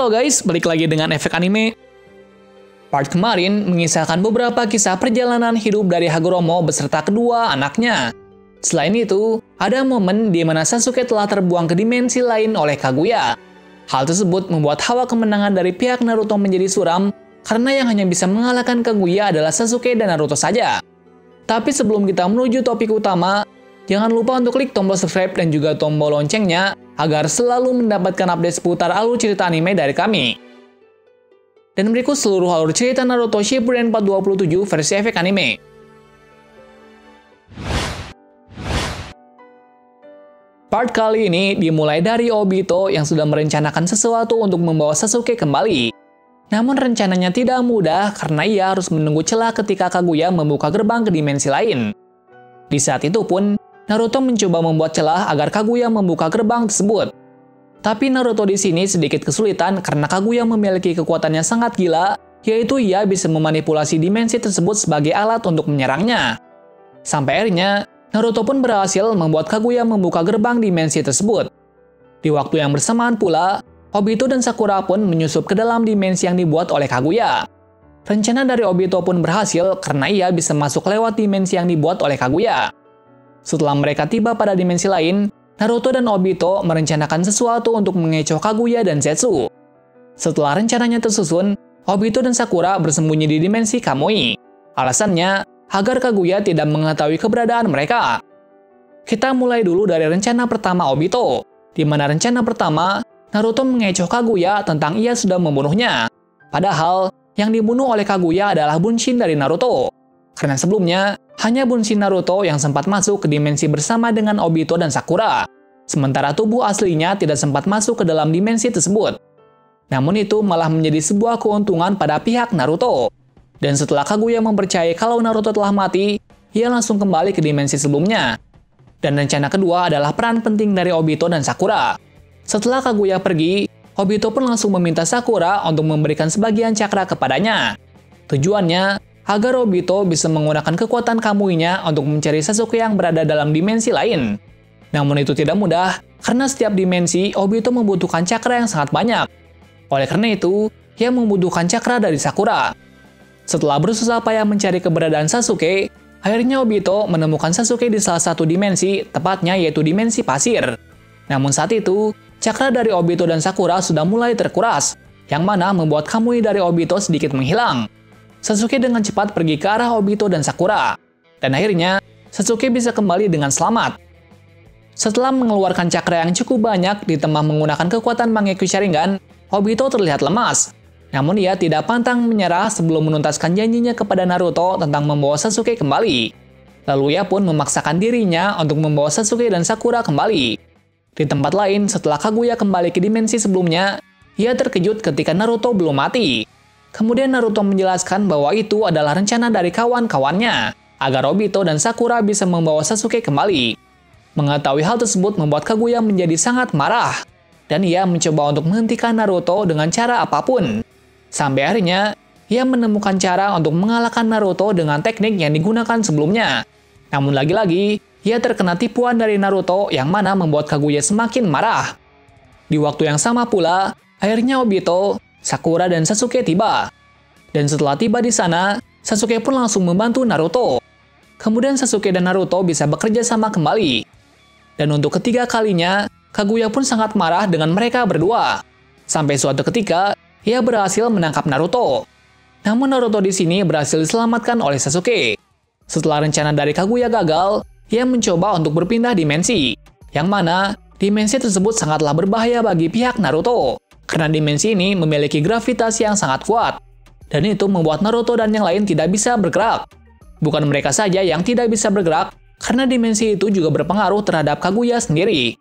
Halo guys, balik lagi dengan Efek Anime. Part kemarin mengisahkan beberapa kisah perjalanan hidup dari Hagoromo beserta kedua anaknya. Selain itu, ada momen di mana Sasuke telah terbuang ke dimensi lain oleh Kaguya. Hal tersebut membuat hawa kemenangan dari pihak Naruto menjadi suram, karena yang hanya bisa mengalahkan Kaguya adalah Sasuke dan Naruto saja. Tapi sebelum kita menuju topik utama, jangan lupa untuk klik tombol subscribe dan juga tombol loncengnya, agar selalu mendapatkan update seputar alur cerita anime dari kami. Dan berikut seluruh alur cerita Naruto Shippuden Part 27 versi Efek Anime. Part kali ini dimulai dari Obito yang sudah merencanakan sesuatu untuk membawa Sasuke kembali. Namun rencananya tidak mudah karena ia harus menunggu celah ketika Kaguya membuka gerbang ke dimensi lain. Di saat itu pun, Naruto mencoba membuat celah agar Kaguya membuka gerbang tersebut. Tapi Naruto di sini sedikit kesulitan karena Kaguya memiliki kekuatan yang sangat gila, yaitu ia bisa memanipulasi dimensi tersebut sebagai alat untuk menyerangnya. Sampai akhirnya, Naruto pun berhasil membuat Kaguya membuka gerbang dimensi tersebut. Di waktu yang bersamaan pula, Obito dan Sakura pun menyusup ke dalam dimensi yang dibuat oleh Kaguya. Rencana dari Obito pun berhasil karena ia bisa masuk lewat dimensi yang dibuat oleh Kaguya. Setelah mereka tiba pada dimensi lain, Naruto dan Obito merencanakan sesuatu untuk mengecoh Kaguya dan Zetsu. Setelah rencananya tersusun, Obito dan Sakura bersembunyi di dimensi Kamui. Alasannya, agar Kaguya tidak mengetahui keberadaan mereka. Kita mulai dulu dari rencana pertama Obito, di mana rencana pertama, Naruto mengecoh Kaguya tentang ia sudah membunuhnya. Padahal, yang dibunuh oleh Kaguya adalah Bunshin dari Naruto. Karena sebelumnya, hanya Bunshin Naruto yang sempat masuk ke dimensi bersama dengan Obito dan Sakura. Sementara tubuh aslinya tidak sempat masuk ke dalam dimensi tersebut. Namun itu malah menjadi sebuah keuntungan pada pihak Naruto. Dan setelah Kaguya mempercayai kalau Naruto telah mati, ia langsung kembali ke dimensi sebelumnya. Dan rencana kedua adalah peran penting dari Obito dan Sakura. Setelah Kaguya pergi, Obito pun langsung meminta Sakura untuk memberikan sebagian cakra kepadanya. Tujuannya, agar Obito bisa menggunakan kekuatan Kamui-nya untuk mencari Sasuke yang berada dalam dimensi lain. Namun itu tidak mudah, karena setiap dimensi Obito membutuhkan cakra yang sangat banyak. Oleh karena itu, ia membutuhkan cakra dari Sakura. Setelah bersusah payah mencari keberadaan Sasuke, akhirnya Obito menemukan Sasuke di salah satu dimensi, tepatnya yaitu dimensi pasir. Namun saat itu, cakra dari Obito dan Sakura sudah mulai terkuras, yang mana membuat Kamui dari Obito sedikit menghilang. Sasuke dengan cepat pergi ke arah Obito dan Sakura. Dan akhirnya, Sasuke bisa kembali dengan selamat. Setelah mengeluarkan cakra yang cukup banyak ditambah menggunakan kekuatan Mangekyou Sharingan, Obito terlihat lemas. Namun ia tidak pantang menyerah sebelum menuntaskan janjinya kepada Naruto tentang membawa Sasuke kembali. Lalu ia pun memaksakan dirinya untuk membawa Sasuke dan Sakura kembali. Di tempat lain, setelah Kaguya kembali ke dimensi sebelumnya, ia terkejut ketika Naruto belum mati. Kemudian Naruto menjelaskan bahwa itu adalah rencana dari kawan-kawannya, agar Obito dan Sakura bisa membawa Sasuke kembali. Mengetahui hal tersebut membuat Kaguya menjadi sangat marah, dan ia mencoba untuk menghentikan Naruto dengan cara apapun. Sampai akhirnya, ia menemukan cara untuk mengalahkan Naruto dengan teknik yang digunakan sebelumnya. Namun lagi-lagi, ia terkena tipuan dari Naruto yang mana membuat Kaguya semakin marah. Di waktu yang sama pula, akhirnya Obito, Sakura dan Sasuke tiba. Dan setelah tiba di sana, Sasuke pun langsung membantu Naruto. Kemudian Sasuke dan Naruto bisa bekerja sama kembali. Dan untuk ketiga kalinya, Kaguya pun sangat marah dengan mereka berdua. Sampai suatu ketika, ia berhasil menangkap Naruto. Namun Naruto di sini berhasil diselamatkan oleh Sasuke. Setelah rencana dari Kaguya gagal, ia mencoba untuk berpindah dimensi. Yang mana, dimensi tersebut sangatlah berbahaya bagi pihak Naruto. Karena dimensi ini memiliki gravitasi yang sangat kuat. Dan itu membuat Naruto dan yang lain tidak bisa bergerak. Bukan mereka saja yang tidak bisa bergerak, karena dimensi itu juga berpengaruh terhadap Kaguya sendiri.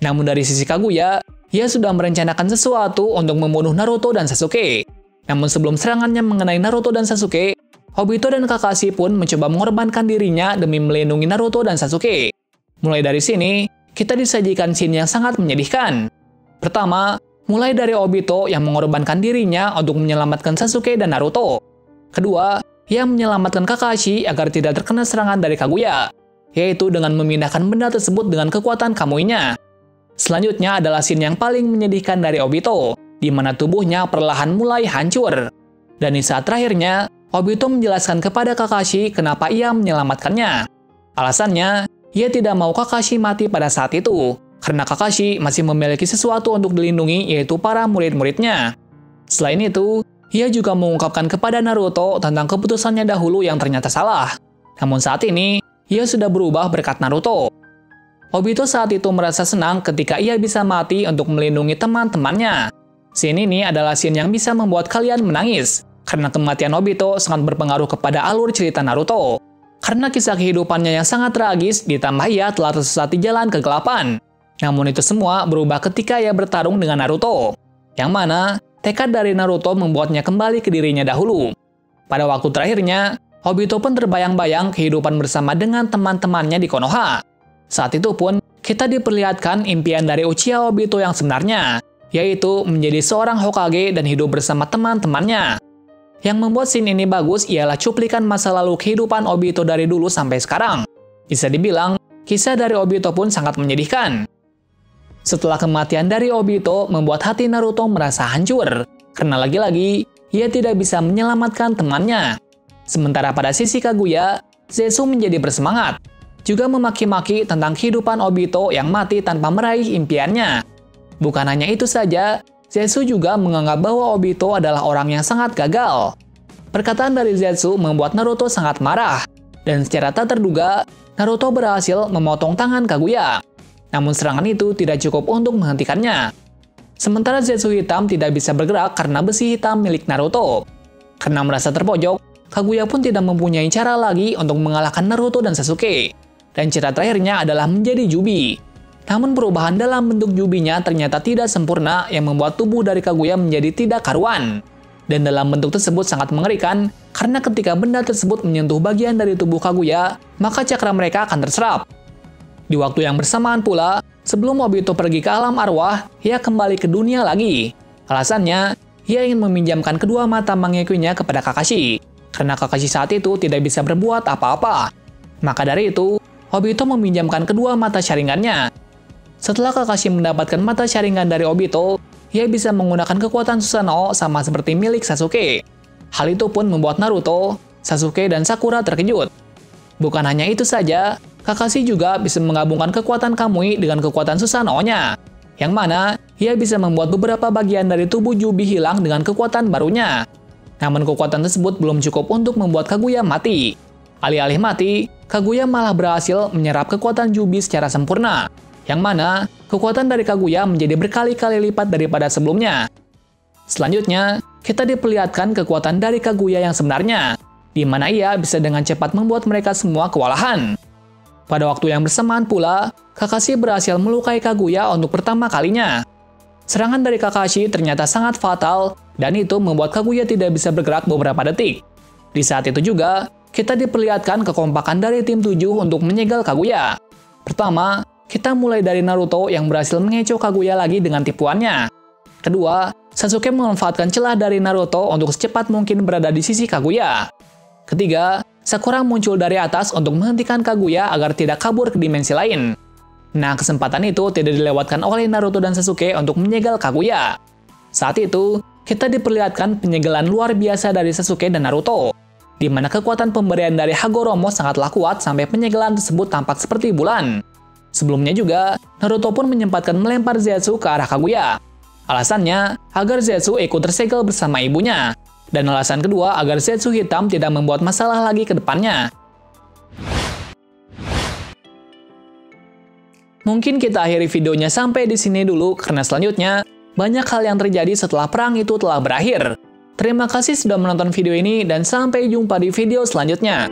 Namun dari sisi Kaguya, ia sudah merencanakan sesuatu untuk membunuh Naruto dan Sasuke. Namun sebelum serangannya mengenai Naruto dan Sasuke, Obito dan Kakashi pun mencoba mengorbankan dirinya demi melindungi Naruto dan Sasuke. Mulai dari sini, kita disajikan scene yang sangat menyedihkan. Pertama, mulai dari Obito yang mengorbankan dirinya untuk menyelamatkan Sasuke dan Naruto. Kedua, ia menyelamatkan Kakashi agar tidak terkena serangan dari Kaguya, yaitu dengan memindahkan benda tersebut dengan kekuatan Kamui-nya. Selanjutnya adalah scene yang paling menyedihkan dari Obito, di mana tubuhnya perlahan mulai hancur. Dan di saat terakhirnya, Obito menjelaskan kepada Kakashi kenapa ia menyelamatkannya. Alasannya, ia tidak mau Kakashi mati pada saat itu, karena Kakashi masih memiliki sesuatu untuk dilindungi, yaitu para murid-muridnya. Selain itu, ia juga mengungkapkan kepada Naruto tentang keputusannya dahulu yang ternyata salah. Namun saat ini, ia sudah berubah berkat Naruto. Obito saat itu merasa senang ketika ia bisa mati untuk melindungi teman-temannya. Scene ini adalah scene yang bisa membuat kalian menangis, karena kematian Obito sangat berpengaruh kepada alur cerita Naruto. Karena kisah kehidupannya yang sangat tragis, ditambah ia telah tersesat di jalan kegelapan. Namun itu semua berubah ketika ia bertarung dengan Naruto, yang mana tekad dari Naruto membuatnya kembali ke dirinya dahulu. Pada waktu terakhirnya, Obito pun terbayang-bayang kehidupan bersama dengan teman-temannya di Konoha. Saat itu pun, kita diperlihatkan impian dari Uchiha Obito yang sebenarnya, yaitu menjadi seorang Hokage dan hidup bersama teman-temannya. Yang membuat scene ini bagus ialah cuplikan masa lalu kehidupan Obito dari dulu sampai sekarang. Bisa dibilang, kisah dari Obito pun sangat menyedihkan. Setelah kematian dari Obito membuat hati Naruto merasa hancur, karena lagi-lagi ia tidak bisa menyelamatkan temannya. Sementara pada sisi Kaguya, Zetsu menjadi bersemangat, juga memaki-maki tentang kehidupan Obito yang mati tanpa meraih impiannya. Bukan hanya itu saja, Zetsu juga menganggap bahwa Obito adalah orang yang sangat gagal. Perkataan dari Zetsu membuat Naruto sangat marah, dan secara tak terduga, Naruto berhasil memotong tangan Kaguya. Namun serangan itu tidak cukup untuk menghentikannya. Sementara Zetsu hitam tidak bisa bergerak karena besi hitam milik Naruto. Karena merasa terpojok, Kaguya pun tidak mempunyai cara lagi untuk mengalahkan Naruto dan Sasuke. Dan cara terakhirnya adalah menjadi Jubi. Namun perubahan dalam bentuk Jubinya ternyata tidak sempurna yang membuat tubuh dari Kaguya menjadi tidak karuan. Dan dalam bentuk tersebut sangat mengerikan, karena ketika benda tersebut menyentuh bagian dari tubuh Kaguya, maka cakra mereka akan terserap. Di waktu yang bersamaan pula, sebelum Obito pergi ke alam arwah, ia kembali ke dunia lagi. Alasannya, ia ingin meminjamkan kedua mata Mangekyou-nya kepada Kakashi, karena Kakashi saat itu tidak bisa berbuat apa-apa. Maka dari itu, Obito meminjamkan kedua mata Sharingan-nya. Setelah Kakashi mendapatkan mata Sharingan dari Obito, ia bisa menggunakan kekuatan Susanoo sama seperti milik Sasuke. Hal itu pun membuat Naruto, Sasuke, dan Sakura terkejut. Bukan hanya itu saja, Kakashi juga bisa menggabungkan kekuatan Kamui dengan kekuatan Susanoo-nya, yang mana ia bisa membuat beberapa bagian dari tubuh Jubi hilang dengan kekuatan barunya. Namun kekuatan tersebut belum cukup untuk membuat Kaguya mati. Alih-alih mati, Kaguya malah berhasil menyerap kekuatan Jubi secara sempurna, yang mana kekuatan dari Kaguya menjadi berkali-kali lipat daripada sebelumnya. Selanjutnya, kita diperlihatkan kekuatan dari Kaguya yang sebenarnya, di mana ia bisa dengan cepat membuat mereka semua kewalahan. Pada waktu yang bersamaan pula, Kakashi berhasil melukai Kaguya untuk pertama kalinya. Serangan dari Kakashi ternyata sangat fatal, dan itu membuat Kaguya tidak bisa bergerak beberapa detik. Di saat itu juga, kita diperlihatkan kekompakan dari tim 7 untuk menyegel Kaguya. Pertama, kita mulai dari Naruto yang berhasil mengecoh Kaguya lagi dengan tipuannya. Kedua, Sasuke memanfaatkan celah dari Naruto untuk secepat mungkin berada di sisi Kaguya. Ketiga, Sakura muncul dari atas untuk menghentikan Kaguya agar tidak kabur ke dimensi lain. Nah, kesempatan itu tidak dilewatkan oleh Naruto dan Sasuke untuk menyegel Kaguya. Saat itu, kita diperlihatkan penyegelan luar biasa dari Sasuke dan Naruto, di mana kekuatan pemberian dari Hagoromo sangatlah kuat sampai penyegelan tersebut tampak seperti bulan. Sebelumnya juga, Naruto pun menyempatkan melempar Zetsu ke arah Kaguya. Alasannya, agar Zetsu ikut tersegel bersama ibunya. Dan alasan kedua, agar Zetsu hitam tidak membuat masalah lagi ke depannya. Mungkin kita akhiri videonya sampai di sini dulu, karena selanjutnya, banyak hal yang terjadi setelah perang itu telah berakhir. Terima kasih sudah menonton video ini, dan sampai jumpa di video selanjutnya.